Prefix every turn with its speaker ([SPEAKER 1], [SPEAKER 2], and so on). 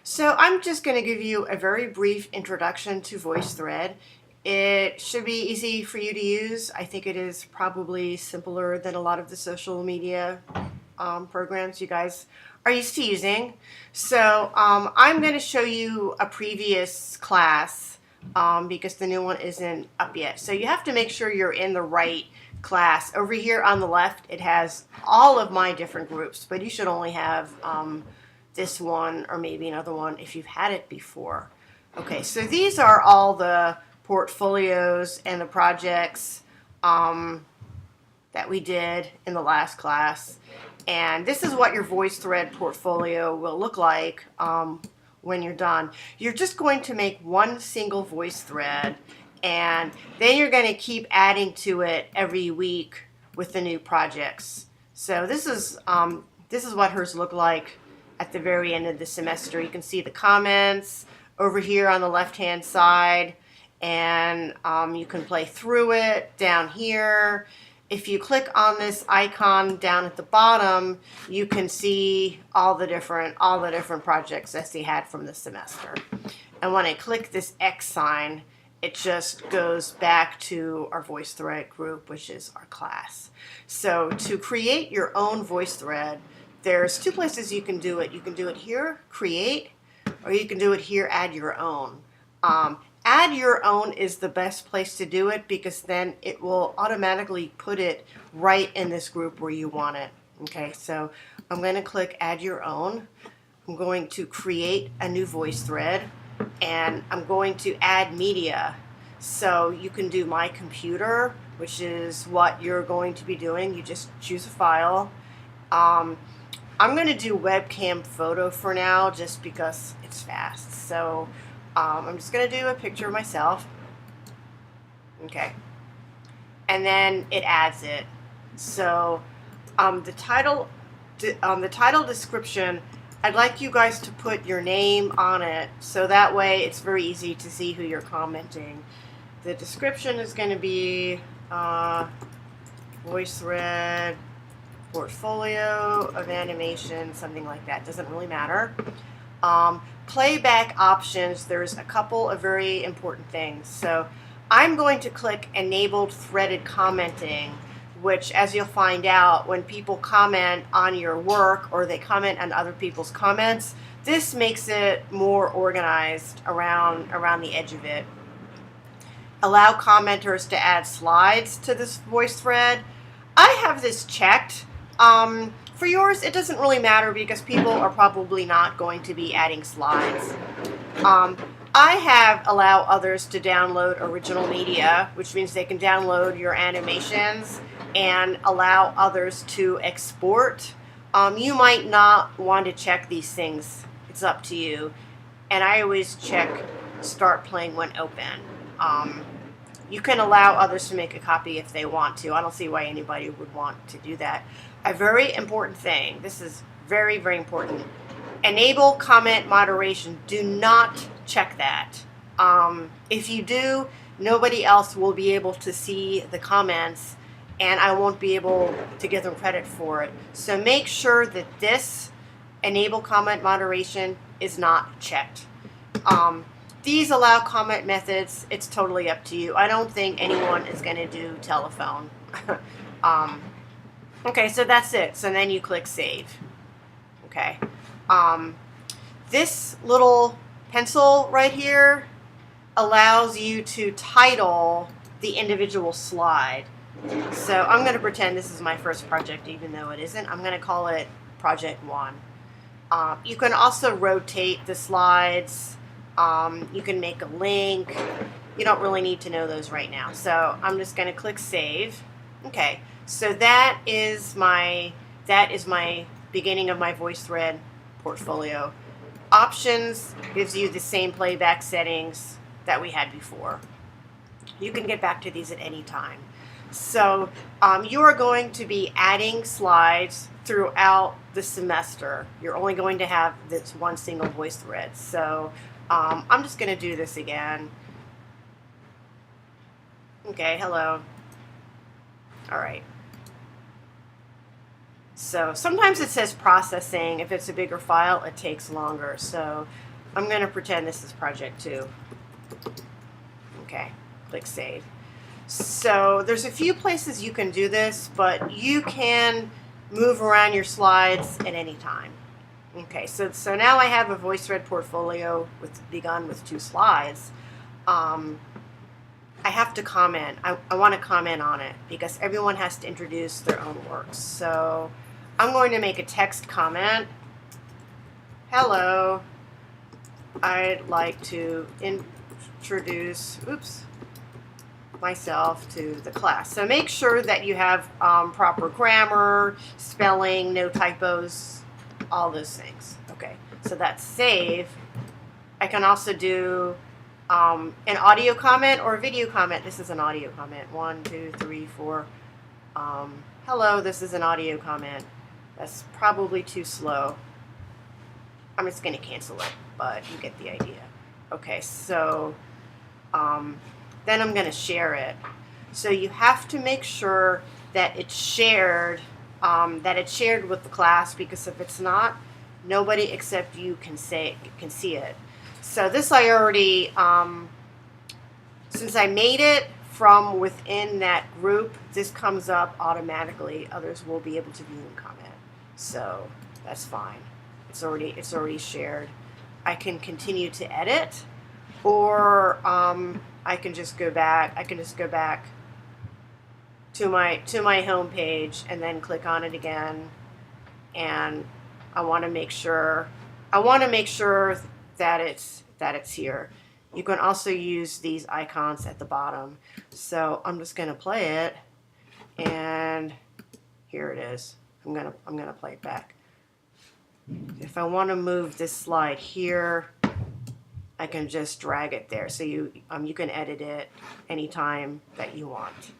[SPEAKER 1] So I'm just going to give you a very brief introduction to VoiceThread. It should be easy for you to use. I think it is probably simpler than a lot of the social media programs you guys are used to using. So I'm going to show you a previous class because the new one isn't up yet. So you have to make sure you're in the right class. Over here on the left, it has all of my different groups, but you should only have this one or maybe another one if you've had it before. Okay, so these are all the portfolios and the projects that we did in the last class. And this is what your VoiceThread portfolio will look like when you're done. You're just going to make one single VoiceThread, and then you're going to keep adding to it every week with the new projects. So this is what hers look like at the very end of the semester. You can see the comments over here on the left-hand side, and you can play through it down here. If you click on this icon down at the bottom, you can see all the different projects that they had from the semester. And when I click this X sign, it just goes back to our VoiceThread group, which is our class. So to create your own VoiceThread, there's two places you can do it. You can do it here, create, or you can do it here, add your own. Add your own is the best place to do it because then it will automatically put it right in this group where you want it. Okay, so I'm going to click add your own. I'm going to create a new VoiceThread, and I'm going to add media. So you can do my computer, which is what you're going to be doing. You just choose a file. I'm going to do webcam photo for now just because it's fast. So I'm just going to do a picture of myself. Okay. And then it adds it. So the title description, I'd like you guys to put your name on it so that way it's very easy to see who you're commenting. The description is going to be VoiceThread portfolio of animation, something like that. Doesn't really matter. Playback options, there's a couple of very important things. So I'm going to click enabled threaded commenting, which, as you'll find out, when people comment on your work or they comment on other people's comments, this makes it more organized around the edge of it. Allow commenters to add slides to this VoiceThread. I have this checked. For yours, it doesn't really matter because people are probably not going to be adding slides. I have allow others to download original media, which means they can download your animations and allow others to export. You might not want to check these things. It's up to you. And I always check start playing when open. You can allow others to make a copy if they want to. I don't see why anybody would want to do that. A very important thing, this is very, very important. Enable comment moderation. Do not check that. If you do, nobody else will be able to see the comments and I won't be able to give them credit for it. So make sure that this enable comment moderation is not checked. These allow comment methods. It's totally up to you. I don't think anyone is going to do telephone. Okay, so that's it. So then you click save. Okay. This little pencil right here allows you to title the individual slide. So I'm going to pretend this is my first project, even though it isn't. I'm going to call it Project 1. You can also rotate the slides. You can make a link. You don't really need to know those right now. So I'm just going to click save. Okay, so that is my beginning of my VoiceThread portfolio. Options gives you the same playback settings that we had before. You can get back to these at any time. So you are going to be adding slides throughout the semester. You're only going to have this one single VoiceThread. So I'm just going to do this again. Okay, hello. All right. So sometimes it says processing. If it's a bigger file, it takes longer. So I'm going to pretend this is project 2. Okay, click save. So there's a few places you can do this, but you can move around your slides at any time. Okay, so now I have a VoiceThread portfolio begun with 2 slides. I have to comment. I want to comment on it because everyone has to introduce their own works. So I'm going to make a text comment. Hello, I'd like to introduce myself to the class. So make sure that you have proper grammar, spelling, no typos, all those things. Okay, so that's save. I can also do an audio comment or a video comment. This is an audio comment. 1, 2, 3, 4. Hello, this is an audio comment. That's probably too slow. I'm just going to cancel it, but you get the idea. Okay, so then I'm going to share it. So you have to make sure that it's shared, with the class, because if it's not, nobody except you can see it. So this I already, since I made it from within that group, this comes up automatically. Others will be able to view and comment. So that's fine. It's already shared. I can continue to edit, or I can just go back. I can just go back to my home page and then click on it again. And I want to make sure that it's here. You can also use these icons at the bottom. So I'm just going to play it, and here it is. I'm gonna play it back. If I want to move this slide here, I can just drag it there. So you can edit it anytime that you want.